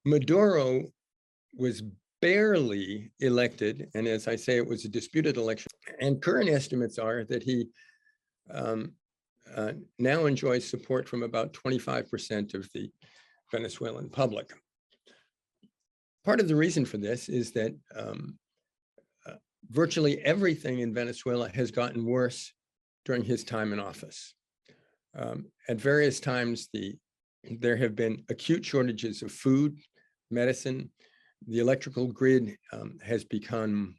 Maduro was barely elected, and as I say, it was a disputed election. And current estimates are that he now enjoys support from about 25% of the Venezuelan public. Part of the reason for this is that virtually everything in Venezuela has gotten worse during his time in office. At various times, there have been acute shortages of food, medicine. The electrical grid has become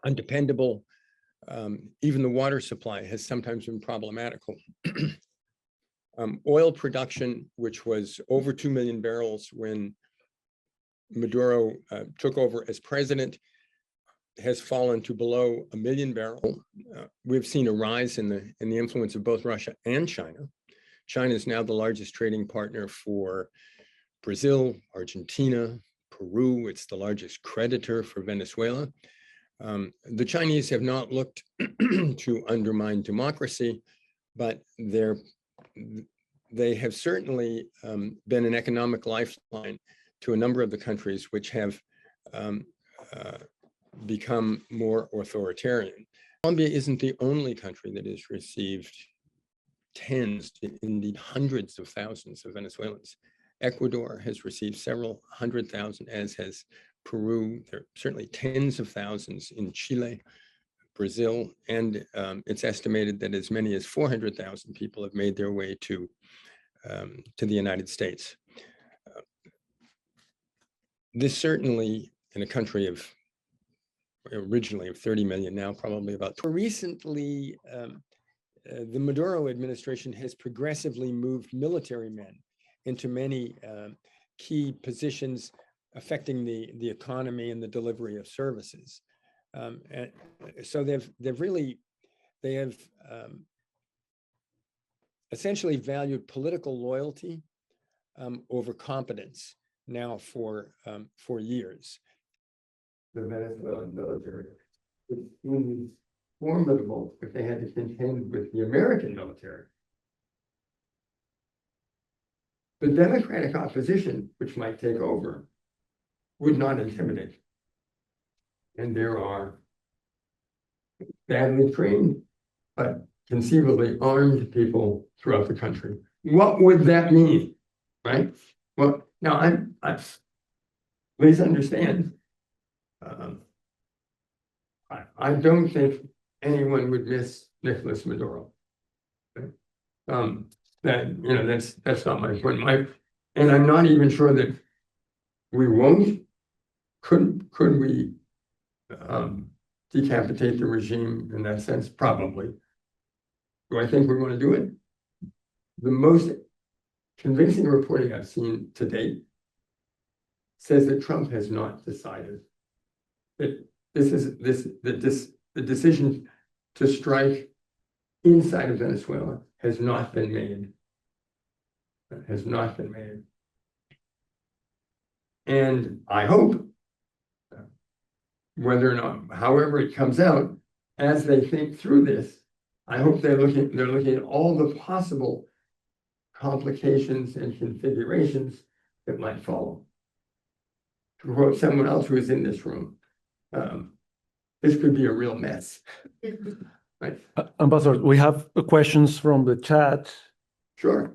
undependable. Even the water supply has sometimes been problematical. Oil production, which was over 2 million barrels when Maduro took over as president, has fallen to below 1 million barrels. We've seen a rise in the influence of both Russia and China. China is now the largest trading partner for Brazil, Argentina, Peru. It's the largest creditor for Venezuela. The Chinese have not looked to undermine democracy, but they have certainly been an economic lifeline to a number of the countries which have become more authoritarian. Colombia isn't the only country that has received tens, indeed hundreds of thousands of Venezuelans. Ecuador has received several 100,000, as has Peru. There are certainly tens of thousands in Chile, Brazil, and it's estimated that as many as 400,000 people have made their way to the United States. This certainly, in a country of originally of 30 million, now probably about. Recently, the Maduro administration has progressively moved military men into many key positions affecting the economy and the delivery of services. And so they have essentially valued political loyalty over competence now for years. The Venezuelan military is formidable if they had to contend with the American military. The democratic opposition, which might take over, would not intimidate. And there are badly trained, but conceivably armed people throughout the country. What would that mean, right? Well, now please understand, I don't think anyone would miss Nicolas Maduro. That's not my point. And I'm not even sure that we won't. Could we decapitate the regime in that sense? Probably. Do I think we're going to do it? The most convincing reporting I've seen to date says that Trump has not decided that the decision to strike inside of Venezuela has not been made. It has not been made. And I hope, whether or not, however it comes out, as they think through this, I hope they're looking at all the possible complications and configurations that might follow. To quote someone else who is in this room, this could be a real mess. Right? Ambassador, we have questions from the chat. Sure.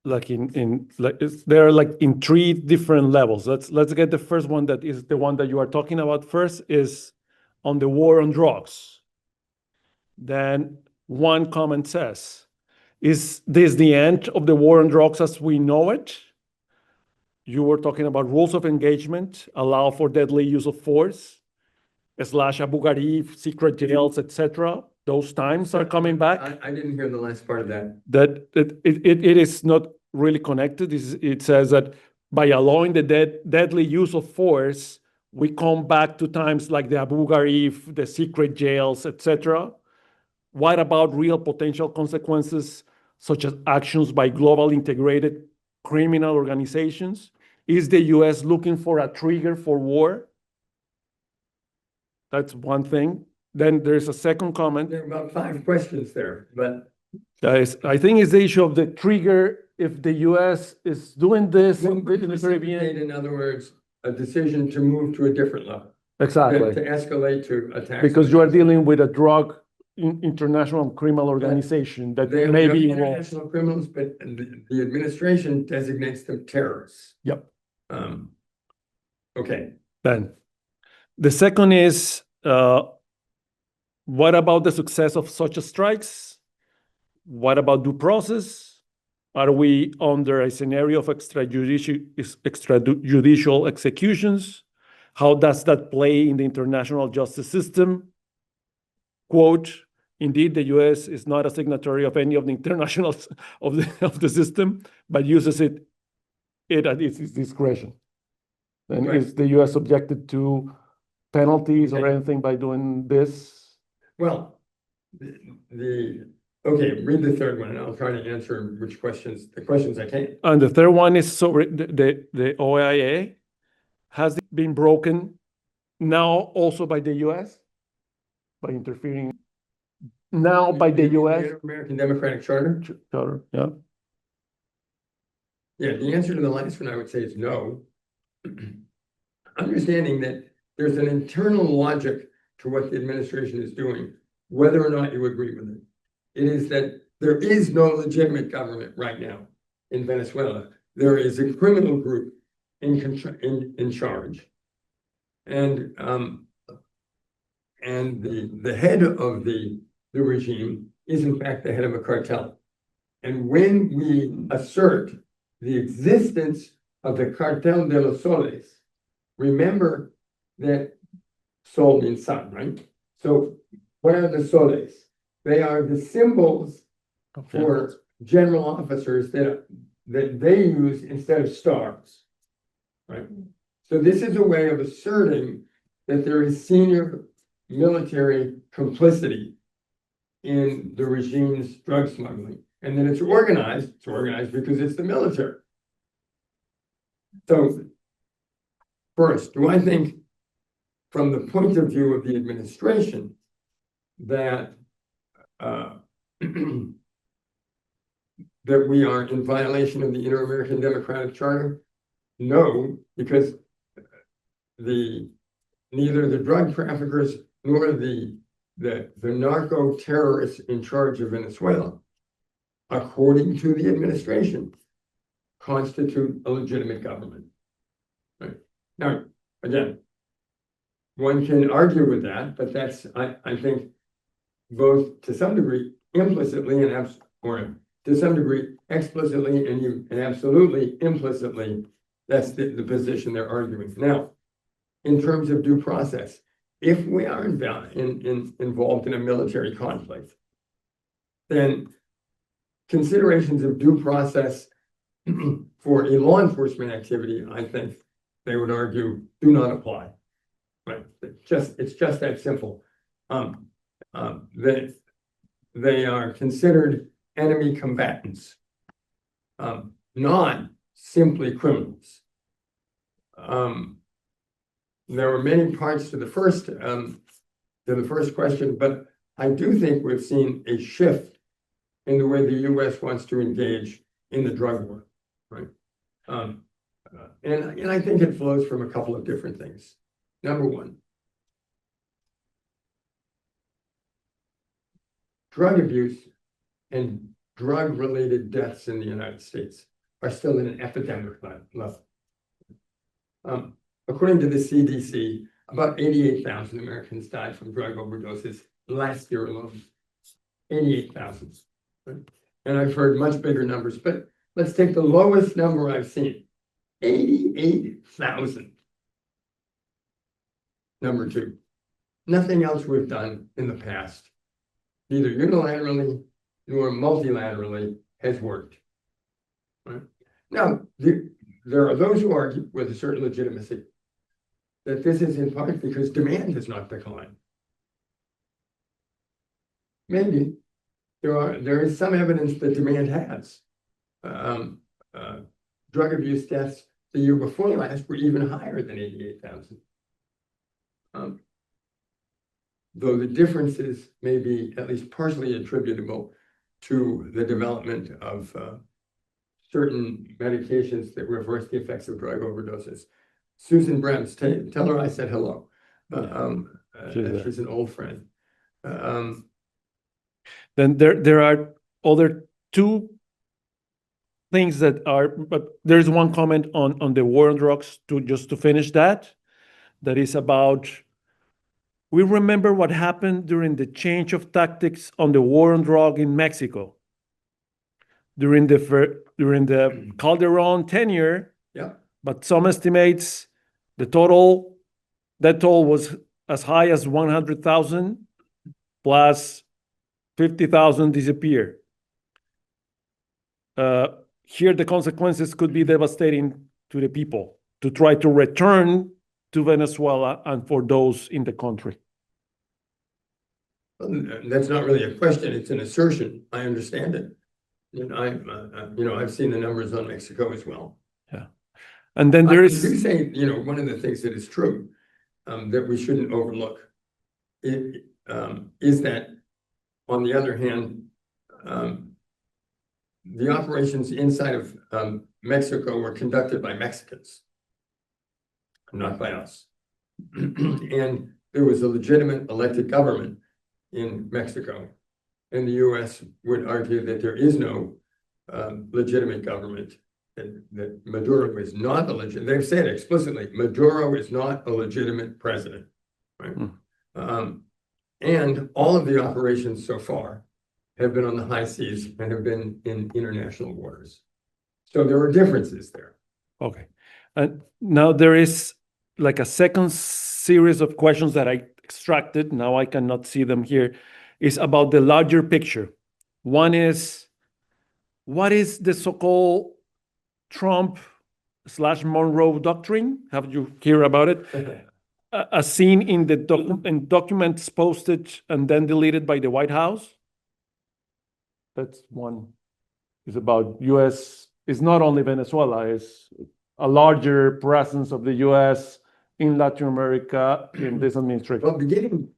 They're like in 3 different levels. Let's get the first one, that is the one that you are talking about first, is on the war on drugs. Then one comment says, is this the end of the war on drugs as we know it? You were talking about rules of engagement, allow for deadly use of force, / Abu Ghraib, secret jails, etc. Those times are coming back. I didn't hear the last part of that. That it is not really connected. It says that by allowing the deadly use of force, we come back to times like the Abu Ghraib, the secret jails, etc. What about real potential consequences, such as actions by global integrated criminal organizations? Is the US looking for a trigger for war? That's one thing. Then there's a second comment. There are about 5 questions there, but I think it's the issue of the trigger if the US is doing this What in would the Caribbean. precipitate, in other words, a decision to move to a different level, to Exactly, escalate to attacks? because you are dealing with a drug international criminal organization that They are maybe will. international criminals, but the administration designates them terrorists. Yep. Okay. Then, the second is, what about the success of such strikes? What about due process? Are we under a scenario of extrajudicial executions? How does that play in the international justice system? Quote, indeed, the US is not a signatory of any of the internationals of the system, but uses it at its discretion. And Right. is the US subjected to penalties or Okay. anything by doing this? Well, okay, read the third one, and I'll try to answer the questions I can. And the third one is, so the OIA has been broken now also by the US, by interfering now by the US. American Democratic Charter? Yeah. Yeah, the answer to the last one, I would say, is no. Understanding that there's an internal logic to what the administration is doing, whether or not you agree with it. It is that there is no legitimate government right now in Venezuela. There is a criminal group in charge. And the head of the regime is in fact the head of a cartel. And when we assert the existence of the Cartel de los Soles, remember that sol means sun, right? So what are the soles? They are the symbols for general officers that they use instead of stars, right? So this is a way of asserting that there is senior military complicity in the regime's drug smuggling, and that it's organized because it's the military. So first, do I think from the point of view of the administration that that we are in violation of the Inter-American Democratic Charter? No, because neither the drug traffickers nor the narco terrorists in charge of Venezuela, according to the administration, constitute a legitimate government. Right. Now, again, one can argue with that, but that's, I think, both to some degree implicitly or to some degree explicitly and absolutely implicitly, that's the position they're arguing. Now, in terms of due process, if we are involved in a military conflict, then considerations of due process for a law enforcement activity, I think they would argue, do not apply. Right? It's just that simple. That they are considered enemy combatants, not simply criminals. There were many parts to the first question, but I do think we've seen a shift in the way the U.S. wants to engage in the drug war, right? And I think it flows from a couple of different things. Number one, drug abuse and drug-related deaths in the United States are still at an epidemic level. According to the CDC, about 88,000 Americans died from drug overdoses last year alone. 88,000. Right? And I've heard much bigger numbers, but let's take the lowest number I've seen. 88,000. Number two, nothing else we've done in the past, neither unilaterally nor multilaterally, has worked. Right? Now, there are those who argue with a certain legitimacy that this is in part because demand has not declined. Maybe there is some evidence that demand has. Drug abuse deaths the year before last were even higher than 88,000. Though the differences may be at least partially attributable to the development of certain medications that reverse the effects of drug overdoses. Susan Brems, tell her I said hello. She's an old friend. Then there are other two things that are, but there's one comment on the war on drugs just to finish that is about, we remember what happened during the change of tactics on the war on drug in Mexico. During the Calderon tenure, Yeah. but some estimates that toll was as high as 100,000 plus 50,000 disappear. Here, the consequences could be devastating to the people to try to return to Venezuela and for those in the country. That's not really a question, it's an assertion. I understand it. And I've seen the numbers on Mexico as well. Yeah. And then there I is. do say, one of the things that is true that we shouldn't overlook is that, on the other hand, the operations inside of Mexico were conducted by Mexicans, not by us. And there was a legitimate elected government in Mexico. And the US would argue that there is no legitimate government, that Maduro is not a legitimate, they've said explicitly, Maduro is not a legitimate president, right? And all of the operations so far have been on the high seas and have been in international waters. So there are differences there. Okay. And now there is like a second series of questions that I extracted. Now I cannot see them here. Is about the larger picture. One is, what is the so-called Trump/Monroe doctrine? Have you heard about it? As seen in the documents posted and then deleted by the White House? That's one. It's about U.S. It's not only Venezuela, it's a larger presence of the U.S. in Latin America in this administration. Well, beginning,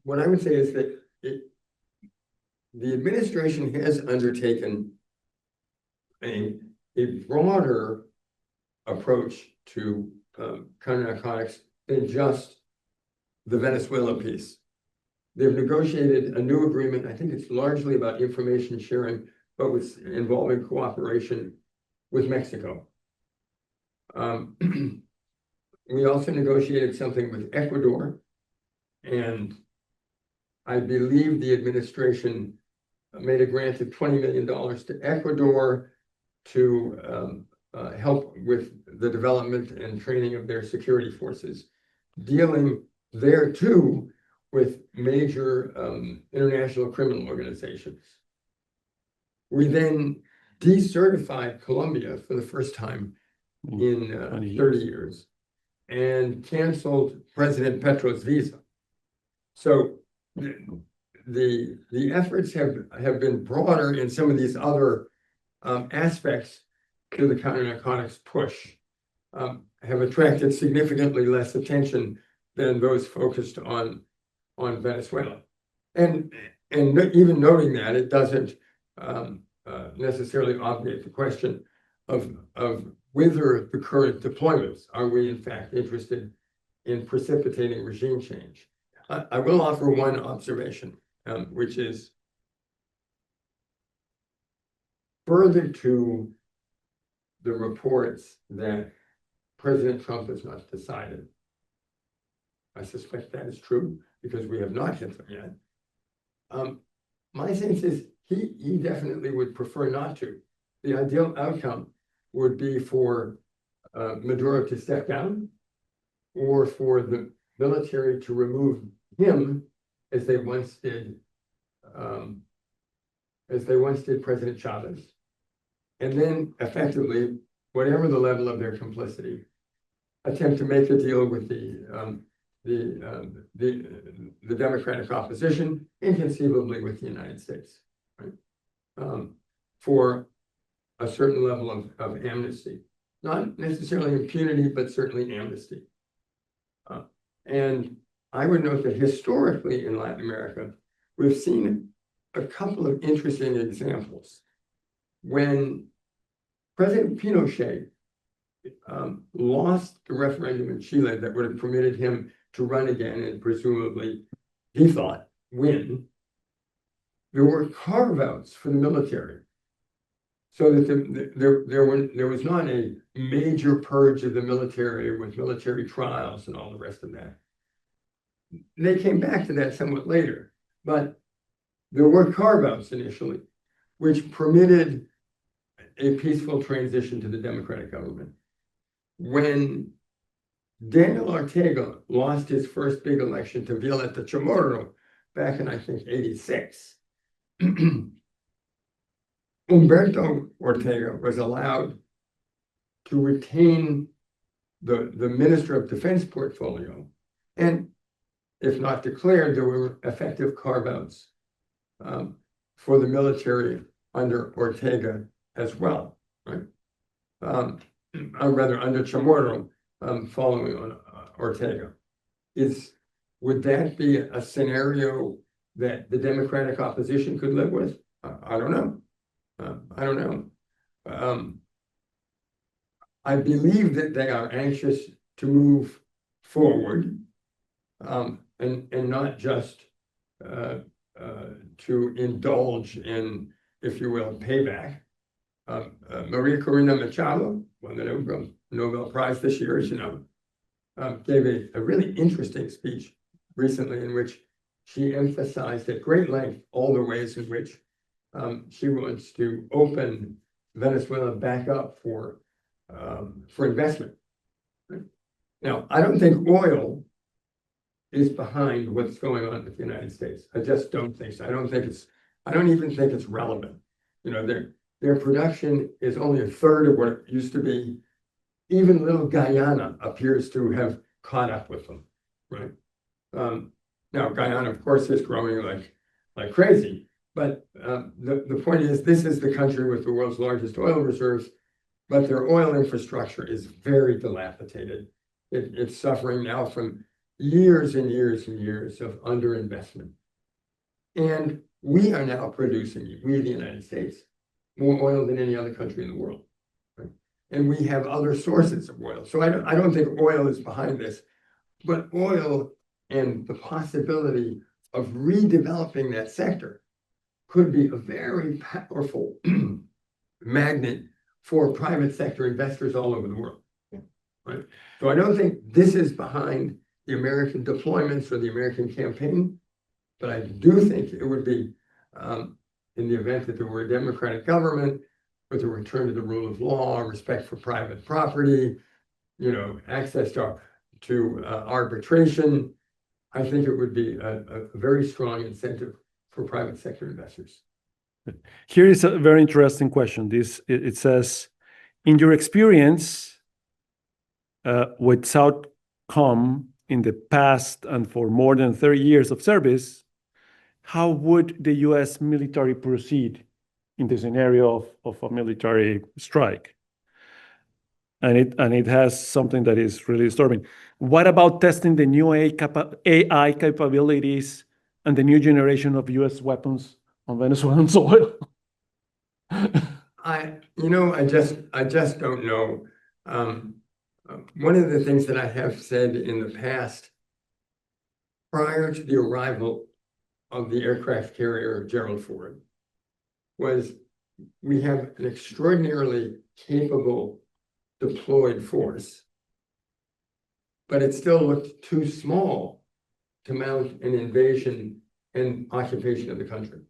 what I would say is that the administration has undertaken a broader approach to counter-narcotics than just the Venezuela piece. They've negotiated a new agreement. I think it's largely about information sharing, but involving cooperation with Mexico. We also negotiated something with Ecuador, and I believe the administration made a grant of $20 million to Ecuador to help with the development and training of their security forces, dealing there too with major international criminal organizations. We then decertified Colombia for the first time in 30 years and canceled President Petro's visa. So the efforts have been broader in some of these other aspects to the counter-narcotics push, have attracted significantly less attention than those focused on Venezuela. And even noting that, it doesn't necessarily obviate the question of whether the current deployments, are we in fact interested in precipitating regime change? I will offer one observation, which is further to the reports that President Trump has not decided. I suspect that is true because we have not hit them yet. My sense is he definitely would prefer not to. The ideal outcome would be for Maduro to step down, or for the military to remove him as they once did President Chavez. And then effectively, whatever the level of their complicity, attempt to make a deal with the Democratic opposition, inconceivably with the United States, right? For a certain level of amnesty, not necessarily impunity, but certainly amnesty. And I would note that historically in Latin America, we've seen a couple of interesting examples. when President Pinochet lost the referendum in Chile that would have permitted him to run again and presumably, he thought, win, there were carve-outs for the military. So that there was not a major purge of the military with military trials and all the rest of that. They came back to that somewhat later, but there were carve-outs initially, which permitted a peaceful transition to the democratic government. When Daniel Ortega lost his first big election to Violeta Chamorro back in, I think, '86, Humberto Ortega was allowed to retain the Minister of Defense portfolio. And if not declared, there were effective carve-outs for the military under Ortega as well, right? Rather under Chamorro, following on Ortega. Would that be a scenario that the Democratic opposition could live with? I don't know. I don't know. I believe that they are anxious to move forward and not just to indulge in, if you will, payback. Maria Corina Machado won the Nobel Prize this year, as you know, gave a really interesting speech recently in which she emphasized at great length all the ways in which she wants to open Venezuela back up for investment. Now, I don't think oil is behind what's going on with the United States. I just don't think so. I don't even think it's relevant. You know, their production is only a third of what it used to be. Even little Guyana appears to have caught up with them, right? Now, Guyana, of course, is growing like crazy. But the point is, this is the country with the world's largest oil reserves, but their oil infrastructure is very dilapidated. It's suffering now from years and years and years of underinvestment. And we are now producing, we the United States, more oil than any other country in the world. Right? And we have other sources of oil. So I don't think oil is behind this, but oil and the possibility of redeveloping that sector could be a very powerful magnet for private sector investors all over the world, right? So I don't think this is behind the American deployments or the American campaign, but I do think it would be, in the event that there were a democratic government with a return to the rule of law, respect for private property, you know, access to arbitration, I think it would be a very strong incentive for private sector investors. Here is a very interesting question. It says, in your experience with Southcom in the past and for more than 30 years of service, how would the U.S. military proceed in the scenario of a military strike? And it has something that is really disturbing. What about testing the new AI capabilities and the new generation of U.S. weapons on Venezuelan soil? I just don't know. One of the things that I have said in the past, prior to the arrival of the aircraft carrier Gerald Ford, was we have an extraordinarily capable deployed force, but it still looked too small to mount an invasion and occupation of the country.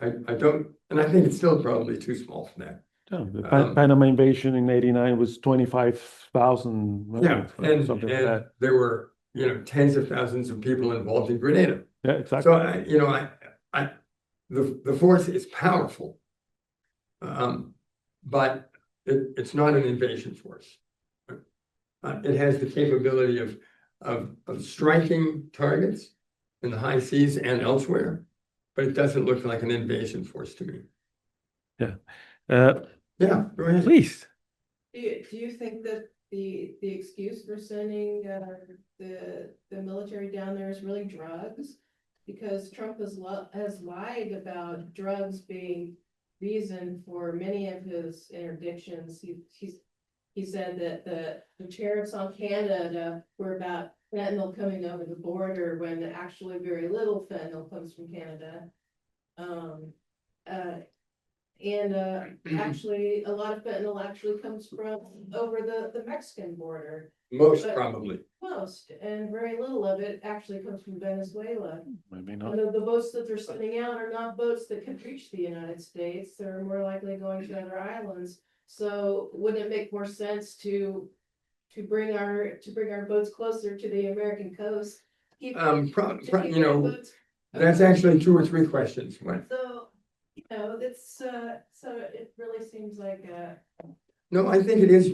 I don't, and I think it's still probably too small for that. Yeah, the Panama invasion in '89 was 25,000. Yeah, and something like that. There were, you know, tens of thousands of people involved in Grenada. Yeah, exactly. So the force is powerful, but it's not an invasion force. It has the capability of striking targets in the high seas and elsewhere, but it doesn't look like an invasion force to me. Yeah. Yeah, go ahead. Please. Do you think that the excuse for sending the military down there is really drugs? Because Trump has lied about drugs being reason for many of his interdictions. He said that the tariffs on Canada were about fentanyl coming over the border when actually very little fentanyl comes from Canada. Actually, a lot of fentanyl actually comes from over the Mexican border. Most But- probably. Most, and very little of it actually comes from Venezuela. Maybe And not. the boats that they're sending out are not boats that can reach the United States. They're more likely going to other islands. So wouldn't it make more sense to bring our boats closer to the American coast? Keep- to keep our boats- That's actually 2 or 3 questions. One. So, it's, so it really seems like, No, I think it is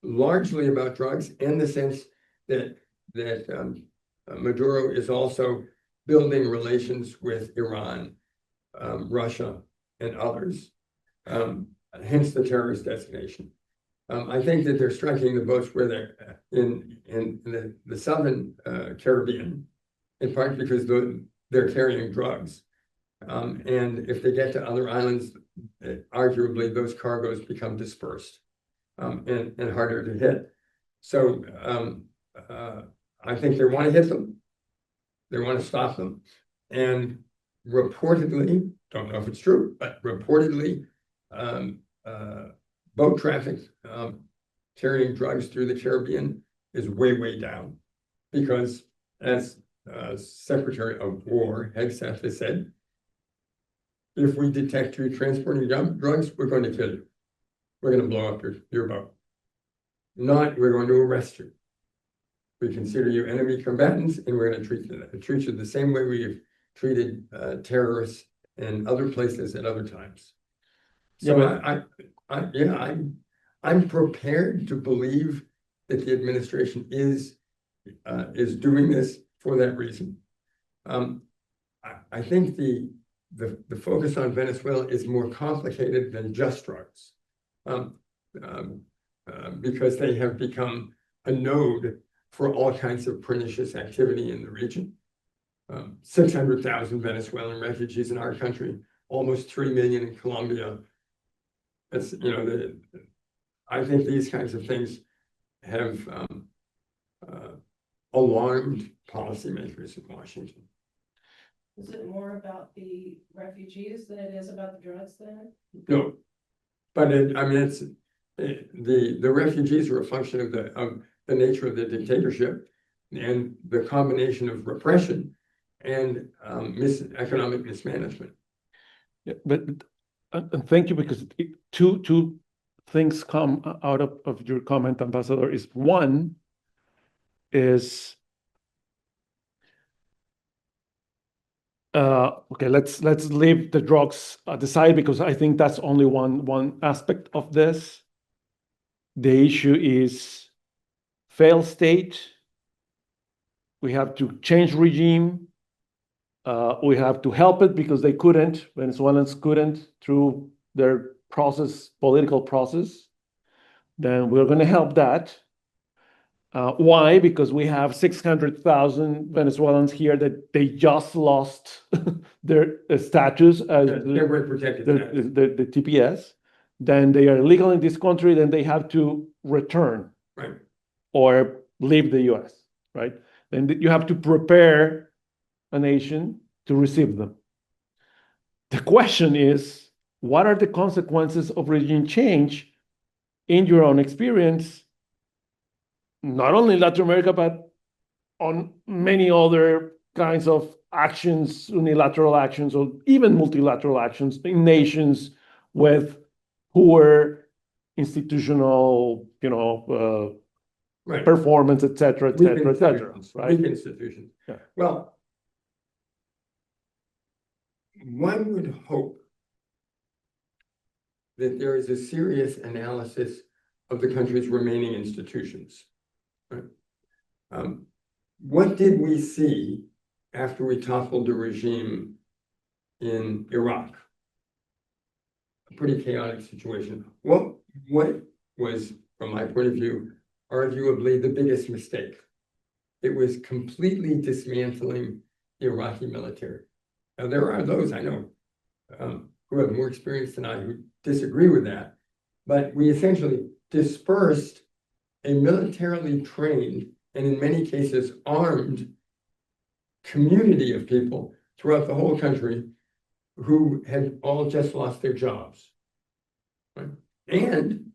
largely about drugs in the sense that Maduro is also building relations with Iran, Russia, and others. Hence the terrorist designation. I think that they're striking the boats where they're in the southern Caribbean, in part because they're carrying drugs. And if they get to other islands, arguably those cargoes become dispersed and harder to hit. So I think they want to hit them. They want to stop them. And reportedly, don't know if it's true, but reportedly, boat traffic carrying drugs through the Caribbean is way down. Because as Secretary of War Hegseth has said, if we detect you transporting drugs, we're going to kill you. We're going to blow up your boat. Not, we're going to arrest you. We consider you enemy combatants, and we're going to treat you the same way we've treated terrorists in other places at other times. So Yeah, I'm prepared to believe that the administration is doing this for that reason. I think the focus on Venezuela is more complicated than just drugs, because they have become a node for all kinds of pernicious activity in the region. 600,000 Venezuelan refugees in our country, almost 3 million in Colombia. It's, I think these kinds of things have alarmed policymakers in Washington. is it more about the refugees than it is about the drugs then? No, but it's the refugees are a function of the nature of the dictatorship and the combination of repression and economic mismanagement. Yeah, but and thank you, because two things come out of your comment, Ambassador. Is one is okay. Let's leave the drugs at the side, because I think that's only one aspect of this. The issue is failed state. We have to change regime. We have to help it because Venezuelans couldn't through their political process. Then we're going to help that. Why? Because we have 600,000 Venezuelans here that they just lost their status as the TPS. Then they are illegal in this country, then they have to return, right, or leave the US, right? Then you have to prepare a nation to receive them. The question is, what are the consequences of regime change in your own experience, not only in Latin America, but on many other kinds of actions, unilateral actions, or even multilateral actions in nations with poor institutional, right, performance, et cetera, right? Weak institutions. Yeah. Well, one would hope that there is a serious analysis of the country's remaining institutions. Right? What did we see after we toppled the regime in Iraq? A pretty chaotic situation. What was, from my point of view, arguably the biggest mistake? It was completely dismantling the Iraqi military. Now, there are those, I know, who have more experience than I who disagree with that. But we essentially dispersed a militarily trained and in many cases armed community of people throughout the whole country who had all just lost their jobs. Right? And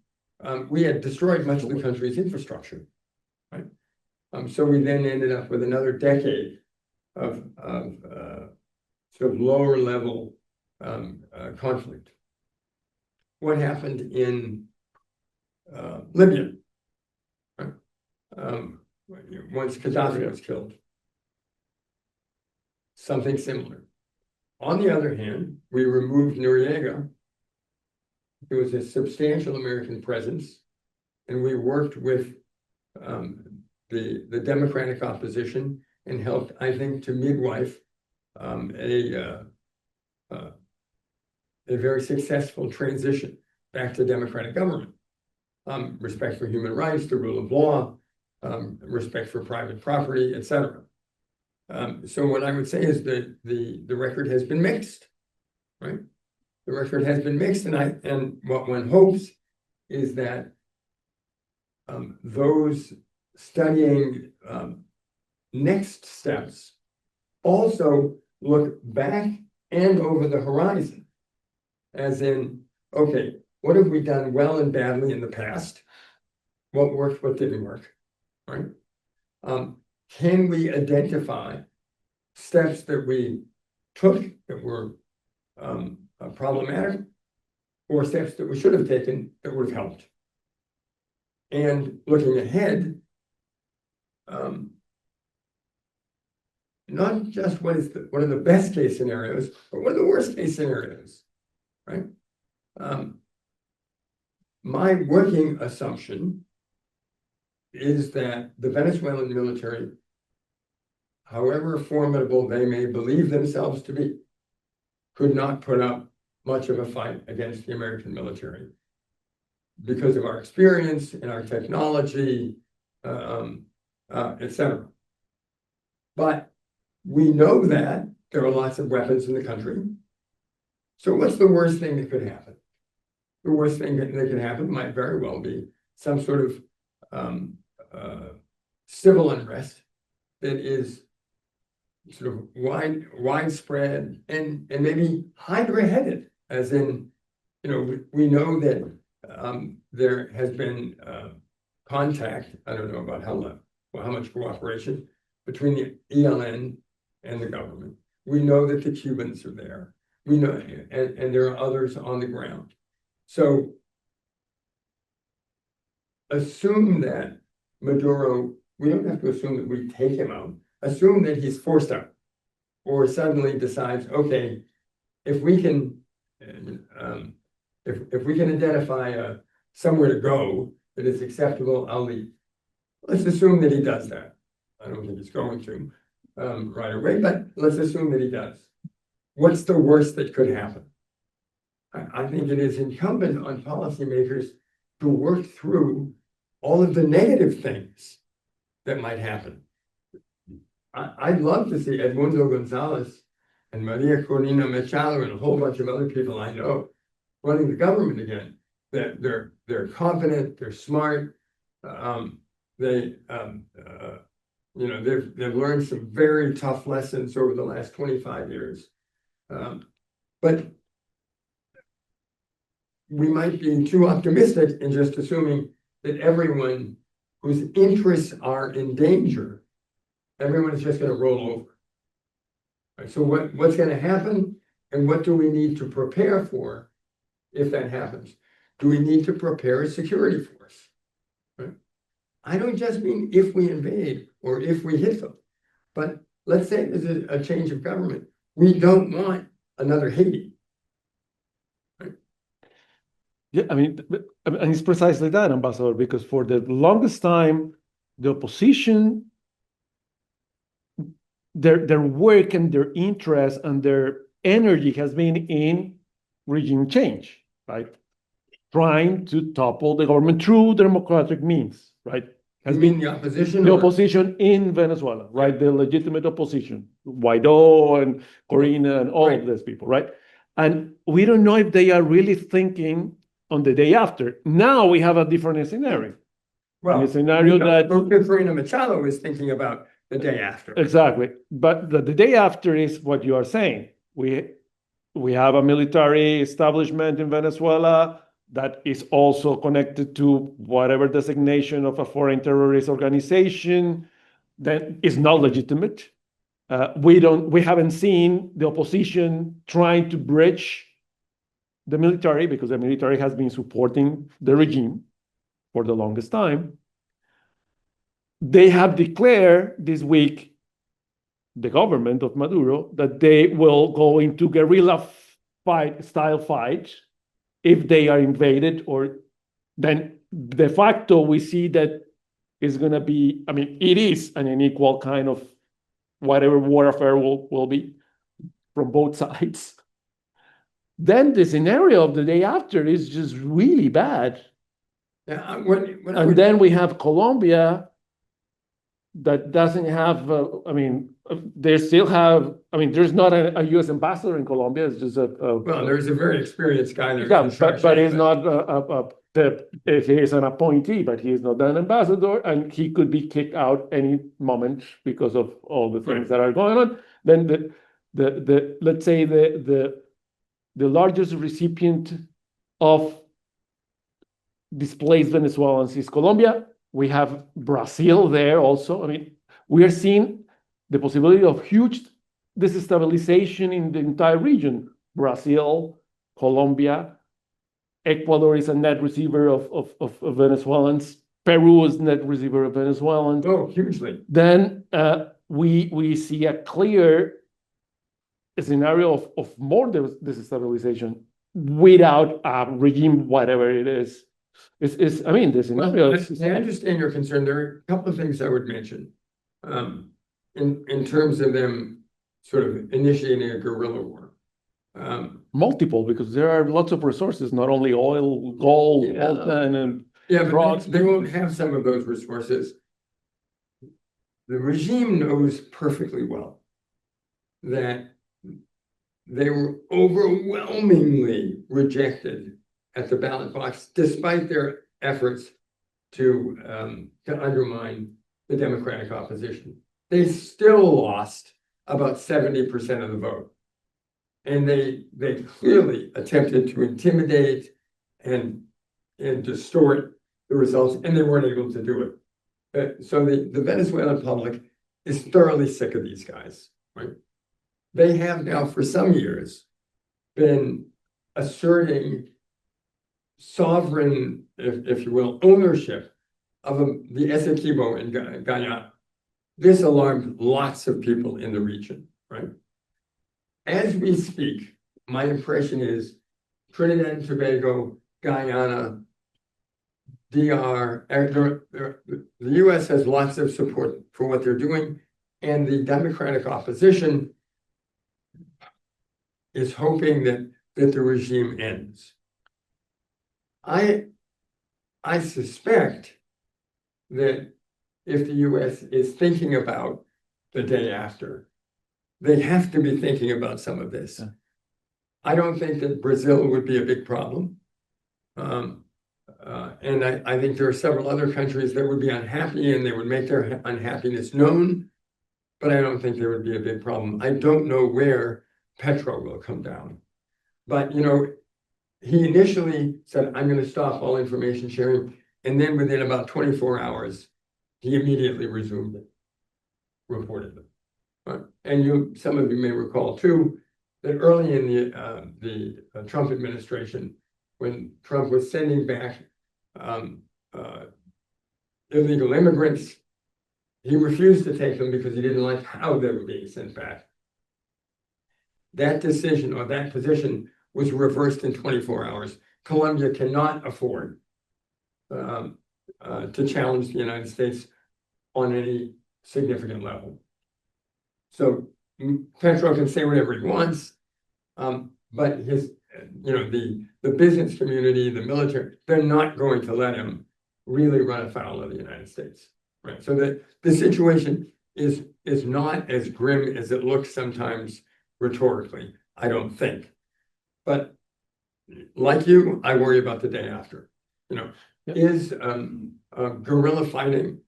we had destroyed much of the country's infrastructure. Right? So we then ended up with another decade of sort of lower level conflict. What happened in Libya? Right? Once Gaddafi was killed. Something similar. On the other hand, we removed Noriega. There was a substantial American presence, and we worked with the Democratic opposition and helped, I think, to midwife a very successful transition back to democratic government. Respect for human rights, the rule of law, respect for private property, etc. So what I would say is that the record has been mixed, right? The record has been mixed, and what one hopes is that those studying next steps also look back and over the horizon, as in, okay, what have we done well and badly in the past? What worked, what didn't work, right? Can we identify steps that we took that were problematic, or steps that we should have taken that would have helped? And looking ahead, not just what are the best case scenarios, but what are the worst case scenarios, right? My working assumption is that the Venezuelan military, however formidable they may believe themselves to be, could not put up much of a fight against the American military because of our experience and our technology, etc. But we know that there are lots of weapons in the country. So what's the worst thing that could happen? The worst thing that could happen might very well be some sort of civil unrest that is sort of widespread and maybe Hydra-headed, as in, you know, we know that there has been contact, I don't know about how much cooperation between the ELN and the government. We know that the Cubans are there. We know, and there are others on the ground. So assume that Maduro, we don't have to assume that we take him out. Assume that he's forced out or suddenly decides, okay, if we can if we can identify somewhere to go that is acceptable, I'll leave. Let's assume that he does that. I don't think he's going to right away, but let's assume that he does. What's the worst that could happen? I think it is incumbent on policymakers to work through all of the negative things that might happen. I'd love to see Edmundo Gonzalez and Maria Corina Machado and a whole bunch of other people I know running the government again. That they're competent, they're smart, they you know, they've learned some very tough lessons over the last 25 years. But we might be too optimistic in just assuming that everyone whose interests are in danger, everyone is just going to roll over. Right, so what's going to happen, and what do we need to prepare for if that happens? Do we need to prepare a security force? Right? I don't just mean if we invade or if we hit them, but let's say there's a change of government. We don't want another Haiti. Yeah, I mean, and it's precisely that, Ambassador, because for the longest time, the opposition, their work and their interest and their energy has been in regime change, right? Trying to topple the government through democratic means, right? Has been the opposition? The opposition in Venezuela, right? The legitimate opposition, Guaido and Corina and all of these people, right? And we don't know if they are really thinking on the day after. Now we have a different scenario. Well, a scenario that- Farina Machado is thinking about the day after. Exactly. But the day after is what you are saying. We have a military establishment in Venezuela that is also connected to whatever designation of a foreign terrorist organization that is not legitimate. We haven't seen the opposition trying to bridge the military, because the military has been supporting the regime for the longest time. They have declared this week, the government of Maduro, that they will go into guerrilla style fight if they are invaded, or then de facto we see that is going to be, I mean, it is an unequal kind of whatever warfare will be from both sides. Then the scenario of the day after is just really bad. Yeah, And then we have Colombia that doesn't have, they still have, there's not a U.S. ambassador in Colombia. It's just well, there's a very experienced guy there. yeah, but he's not he is an appointee, but he is not an ambassador, and he could be kicked out any moment because of all the things that are going on. Then the let's say the largest recipient of displaced Venezuelans is Colombia. We have Brazil there also. I mean, we are seeing the possibility of huge destabilization in the entire region. Brazil, Colombia, Ecuador is a net receiver of Venezuelans. Peru is net receiver of Venezuelans. Oh, hugely. Then we see a clear scenario of more destabilization without a regime, whatever it is. The scenario. Well, I understand your concern. There are a couple of things I would mention in terms of them sort of initiating a guerrilla war. Multiple, because there are lots of resources, not only oil, gold, and but they won't have some of those resources. The regime knows perfectly well that they were overwhelmingly rejected at the ballot box, despite their efforts to undermine the Democratic opposition. They still lost about 70% of the vote. And they clearly attempted to intimidate and distort the results, and they weren't able to do it. So the Venezuelan public is thoroughly sick of these guys, right? They have now for some years been asserting sovereign, if you will, ownership of the Essequibo in Guyana. This alarmed lots of people in the region, right? As we speak, my impression is Trinidad and Tobago, Guyana, DR, the US has lots of support for what they're doing, and the Democratic opposition is hoping that the regime ends. I suspect that if the US is thinking about the day after, they have to be thinking about some of this. Yeah. I don't think that Brazil would be a big problem. And I think there are several other countries that would be unhappy and they would make their unhappiness known, but I don't think there would be a big problem. I don't know where Petro will come down. But, he initially said, I'm going to stop all information sharing. And then within about 24 hours, he immediately resumed it, reportedly. And some of you may recall too, that early in the Trump administration, when Trump was sending back illegal immigrants, he refused to take them because he didn't like how they were being sent back. That decision or that position was reversed in 24 hours. Colombia cannot afford to challenge the United States on any significant level. So Petro can say whatever he wants, but his, the business community, the military, they're not going to let him really run afoul of the United States, right? So the situation is not as grim as it looks sometimes rhetorically, I don't think. But like you, I worry about the day after, you know, Yeah. is guerrilla fighting,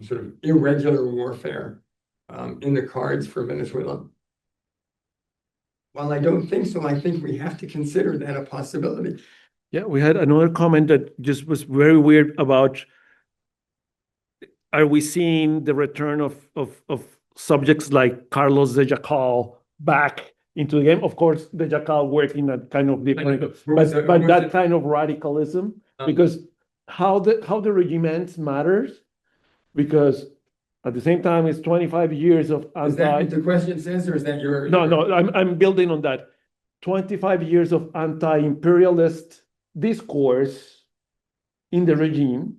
sort of irregular warfare in the cards for Venezuela? Well, I don't think so. I think we have to consider that a possibility. Yeah, we had another comment that just was very weird about, are we seeing the return of subjects like Carlos de Jacal back into the game? Of course, de Jacal working at kind of different, but that kind of radicalism, because how the regiments matters, because at the same time, it's 25 years of Is that anti. what the question says, or is that your? No, I'm building on that. 25 years of anti-imperialist discourse in the regime.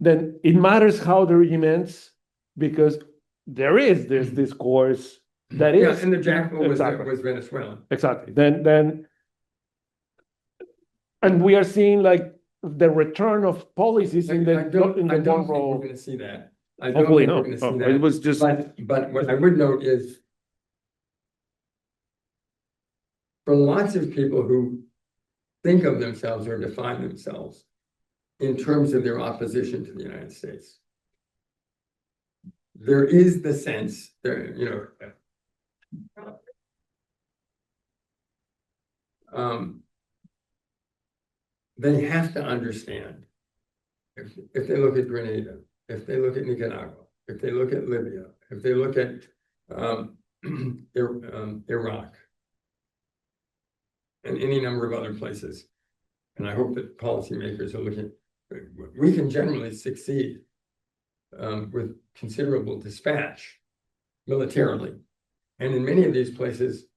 Then it matters how the regime ends, because there is this discourse that Yeah, is and the jackal was exactly. Venezuelan. Exactly. Then, and we are seeing like the return of policies in the I don't one think we're role. going to see that. I don't Hopefully think we're not. going to see Oh, that. it was just. But what I would note is, for lots of people who think of themselves or define themselves in terms of their opposition to the United States, there is the sense there, you know, they have to understand, if they look at Grenada, if they look at Nicaragua, if they look at Libya, if they look at Iraq, and any number of other places, and I hope that policymakers are looking, we can generally succeed with considerable dispatch militarily. And in many of these places,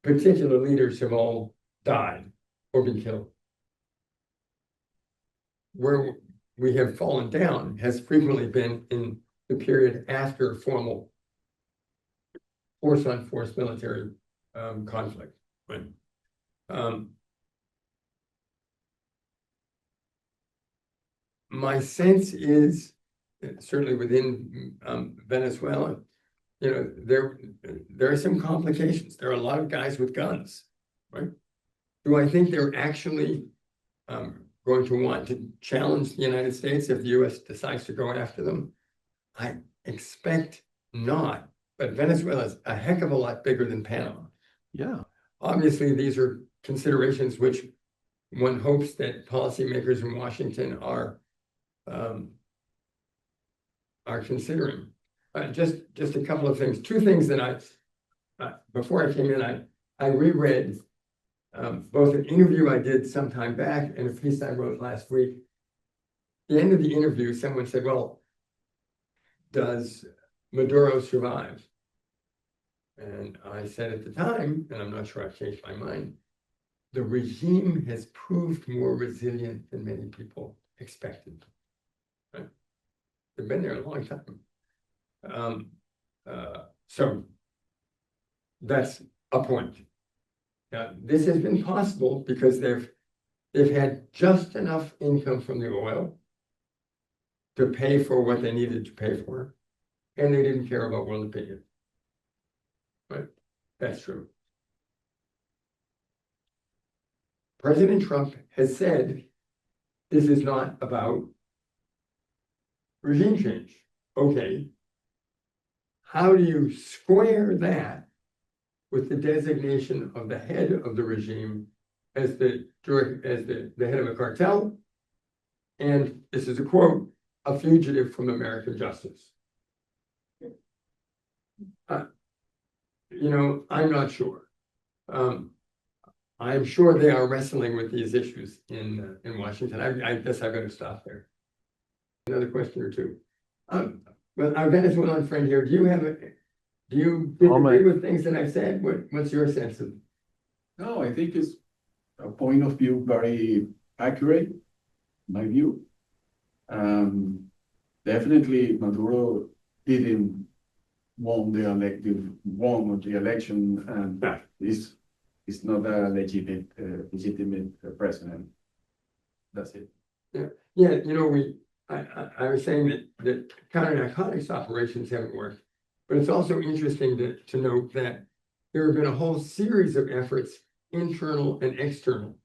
particular leaders have all died or been killed. Where we have fallen down has frequently been in the period after formal force-on-force military conflict. Right? My sense is, certainly within Venezuela, you know, there are some complications. There are a lot of guys with guns, right? Do I think they're actually going to want to challenge the United States if the US decides to go after them? I expect not, but Venezuela is a heck of a lot bigger than Panama. Yeah. Obviously, these are considerations which one hopes that policymakers in Washington are considering. Just a couple of things. Two things that before I came in, I reread both an interview I did some time back and a piece I wrote last week. At the end of the interview, someone said, well, does Maduro survive? And I said at the time, and I'm not sure I've changed my mind, the regime has proved more resilient than many people expected. Right? They've been there a long time. So that's a point. Now, this has been possible because they've had just enough income from the oil to pay for what they needed to pay for, and they didn't care about world opinion. Right? That's true. President Trump has said this is not about regime change. Okay. How do you square that with the designation of the head of the regime as the head of a cartel? And this is a quote, a fugitive from American justice. You know, I'm not sure. I'm sure they are wrestling with these issues in Washington. I guess I better stop there. Another question or two. Well, our Venezuelan friend here, do you disagree with things that I said? What's your sense of? No, I think it's a point of view very accurate, in my view. Definitely Maduro didn't won the election, and is not a legitimate president. That's it. Yeah, you know, I was saying that counter-narcotics operations haven't worked, but it's also interesting to note that there have been a whole series of efforts, internal and external,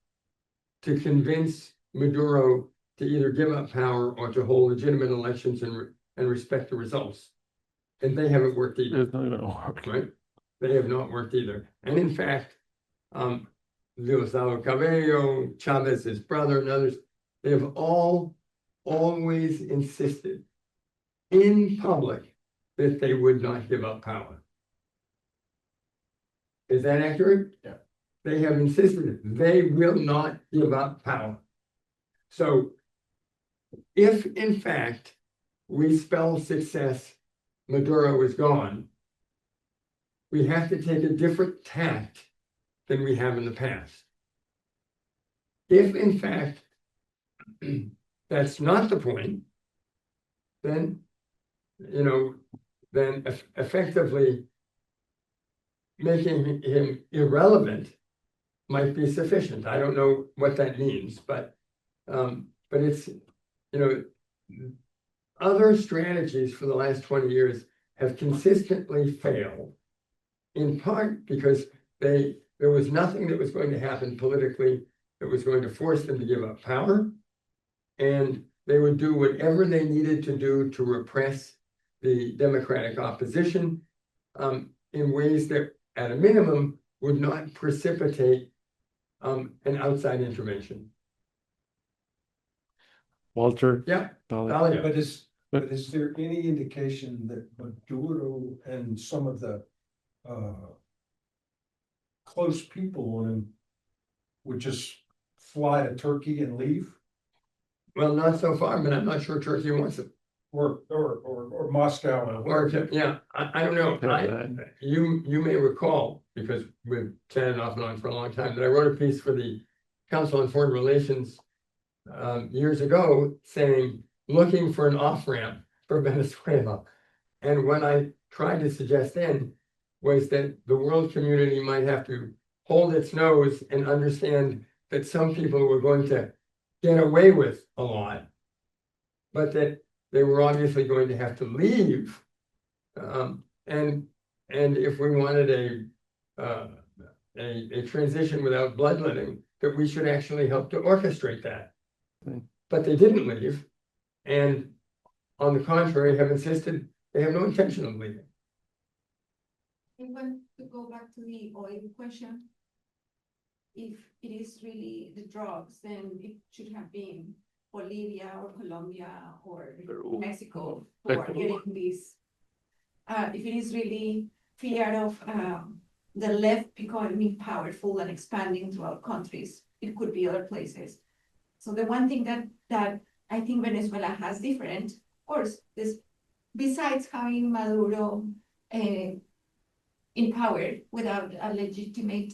to convince Maduro to either give up power or to hold legitimate elections and respect the results. And they haven't worked either, It's not gonna work. right? They have not worked either. And in fact, Hugo Chavez, his brother, and others, they have all always insisted in public that they would not give up power. Is that accurate? Yeah. They have insisted they will not give up power. So if in fact we spell success, Maduro is gone, we have to take a different tact than we have in the past. If in fact that's not the point, then, you know, then effectively making him irrelevant might be sufficient. I don't know what that means, but it's, you know, other strategies for the last 20 years have consistently failed, in part because there was nothing that was going to happen politically that was going to force them to give up power, and they would do whatever they needed to do to repress the democratic opposition in ways that, at a minimum, would not precipitate an outside intervention. Walter? Yeah. Dolly? But is there any indication that Maduro and some of the close people on him would just fly to Turkey and leave? Well, not so far, but I'm not sure Turkey wants it. Or Moscow? Or, yeah, I don't know. You may recall, because we've chatted off and on for a long time, that I wrote a piece for the Council on Foreign Relations years ago saying, looking for an off-ramp for Venezuela. And what I tried to suggest then was that the world community might have to hold its nose and understand that some people were going to get away with a lot, but that they were obviously going to have to leave. And if we wanted a transition without bloodletting, that we should actually help to orchestrate that. But they didn't leave. And on the contrary, have insisted they have no intention of leaving. I want to go back to the oil question. If it is really the drugs, then it should have been Bolivia or Colombia or Mexico for getting this. If it is really fear of the left becoming powerful and expanding throughout countries, it could be other places. So the one thing that I think Venezuela has different, of course, is besides having Maduro in power without a legitimate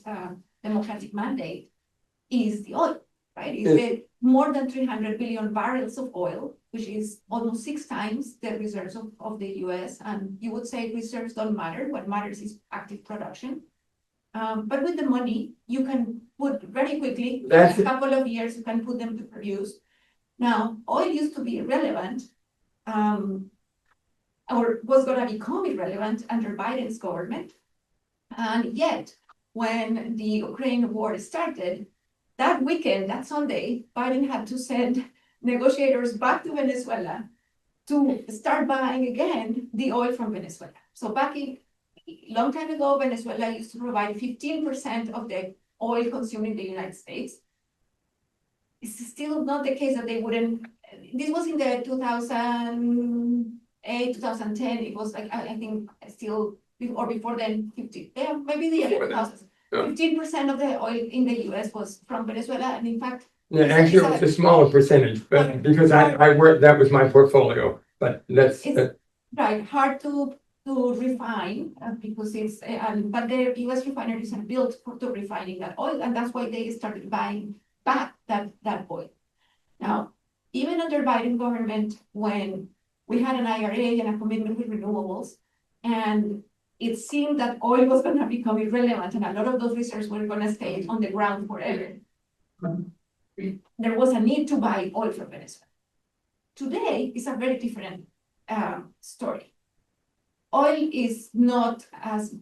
democratic mandate, is the oil, right? Is the more than 300 billion barrels of oil, which is almost 6 times the reserves of the US. And you would say reserves don't matter. What matters is active production. But with the money, you can put very quickly, in a couple of years, you can put them to produce. Now, oil used to be irrelevant, or was going to become irrelevant under Biden's government. And yet, when the Ukraine war started, that weekend, that Sunday, Biden had to send negotiators back to Venezuela to start buying again the oil from Venezuela. So back a long time ago, Venezuela used to provide 15% of the oil consumed in the United States. It's still not the case that they wouldn't. This was in the 2008, 2010. It was like, I think still, or before then, 50, yeah, maybe the year 2000s. 15% of the oil in the US was from Venezuela. And in fact, yeah, actually, it's a smaller percentage, but because I worked, that was my portfolio, but that's right, hard to refine because it's, but the US refineries are built to refining that oil, and that's why they started buying back that oil. Now, even under Biden government, when we had an IRA and a commitment with renewables, and it seemed that oil was going to become irrelevant, and a lot of those reserves were going to stay on the ground forever. There was a need to buy oil from Venezuela. Today is a very different story. Oil is not as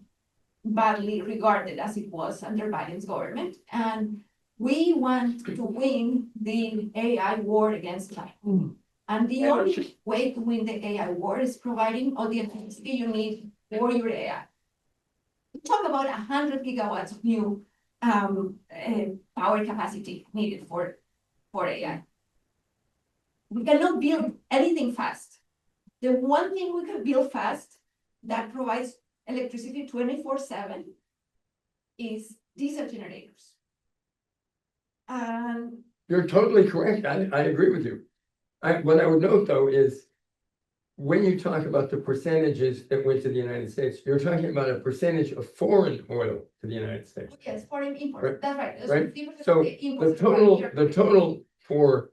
badly regarded as it was under Biden's government. And we want to win the AI war against climate. And the only way to win the AI war is providing all the electricity you need for your AI. We talk about 100 gigawatts of new power capacity needed for AI. We cannot build anything fast. The one thing we can build fast that provides electricity 24/7 is diesel generators. And You're totally correct. I agree with you. What I would note though is when you talk about the percentages that went to the United States, you're talking about a percentage of foreign oil to the United States. yes, foreign import, Right, that's right. right. Different So imports the total for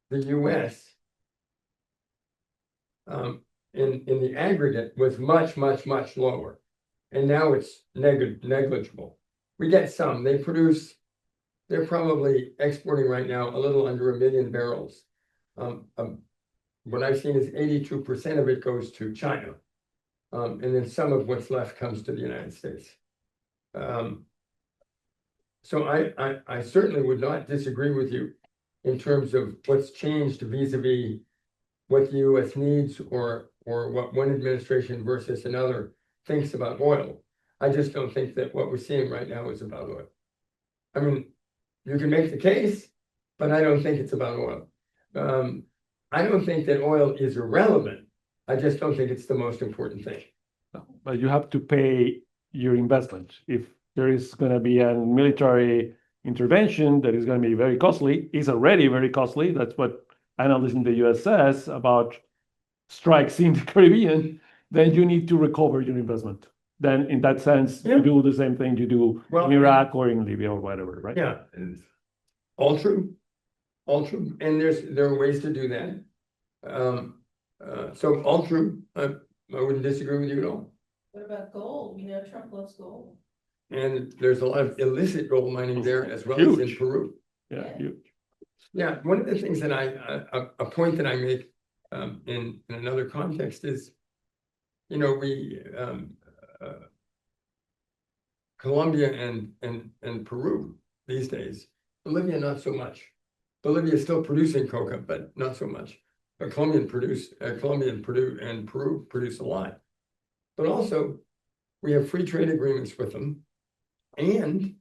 the US in the aggregate was much lower. And now it's negligible. We get some, they're probably exporting right now a little under 1 million barrels. What I've seen is 82% of it goes to China. And then some of what's left comes to the United States. So I certainly would not disagree with you in terms of what's changed vis-a-vis what the US needs or what one administration versus another thinks about oil. I just don't think that what we're seeing right now is about oil. I mean, you can make the case, but I don't think it's about oil. I don't think that oil is irrelevant. I just don't think it's the most important thing. But you have to pay your investment. If there is going to be a military intervention that is going to be very costly, is already very costly. That's what analysts in the US says about strikes in the Caribbean. Then you need to recover your investment. Then in that sense, you do the same thing you do in Iraq or in Libya or whatever, right? Yeah, all true. And there are ways to do that. So all true. I wouldn't disagree with you at all. What about gold? You know, Trump loves gold. And there's a lot of illicit gold mining there as well as in Peru. Yeah, huge. Yeah, one of the things that a point that I make in another context is, you know, Colombia and Peru these days, Bolivia not so much. Bolivia is still producing coca, but not so much. But Colombia and Peru produce a lot. But also, we have free trade agreements with them, and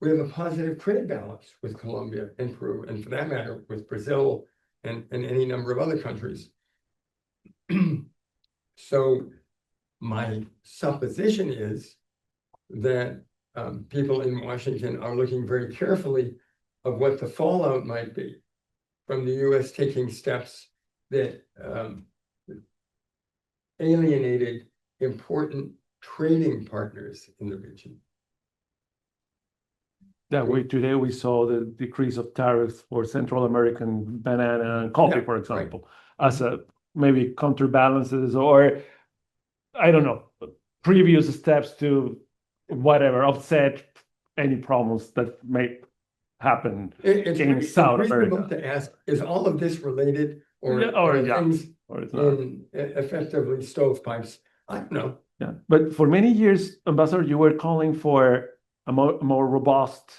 we have a positive trade balance with Colombia and Peru, and for that matter, with Brazil and any number of other countries. So my supposition is that people in Washington are looking very carefully of what the fallout might be from the US taking steps that alienated important trading partners in the region. Yeah, today we saw the decrease of tariffs for Central American banana and coffee, for example, as a maybe counterbalances or I don't know, previous steps to whatever, offset any problems that may happen in South America. To ask, is all of this related or things or it's not. Effectively stovepipes? I don't know. Yeah, but for many years, Ambassador, you were calling for a more robust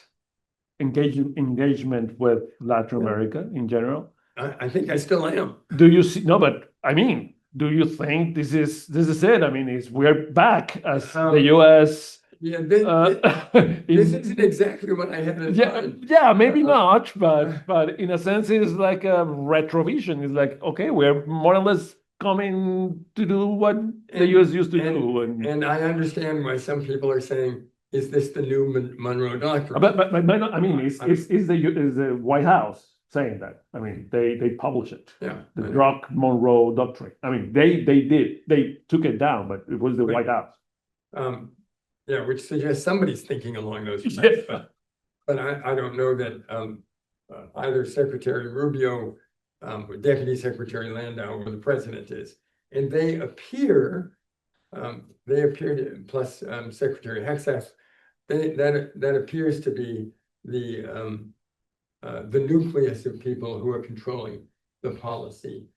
engagement with Latin America in general. I think I still am. Do you see? No, but I mean, do you think this is it? I mean, we're back as the U.S. Yeah, this isn't exactly what I had in mind. Yeah, maybe not, but in a sense, it's like a retrovision. It's like, okay, we're more or less coming to do what the U.S. used to do. And I understand why some people are saying, is this the new Monroe Doctrine? But I mean, is the White House saying that? I mean, they publish it. Yeah. The Druck Monroe Doctrine. I mean, they took it down, but it was the White House. Yeah, which suggests somebody's thinking along those lines. But I don't know that either Secretary Rubio, Deputy Secretary Landau, or the president is. And they appear to, plus Secretary Hegseth, that appears to be the nucleus of people who are controlling the policy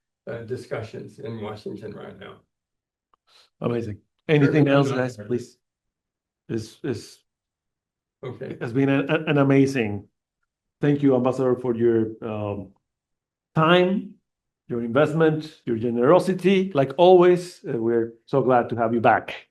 discussions in Washington right now. Amazing. Anything else, guys, please? is Okay. has been an amazing. Thank you, Ambassador, for your time, your investment, your generosity. Like always, we're so glad to have you back.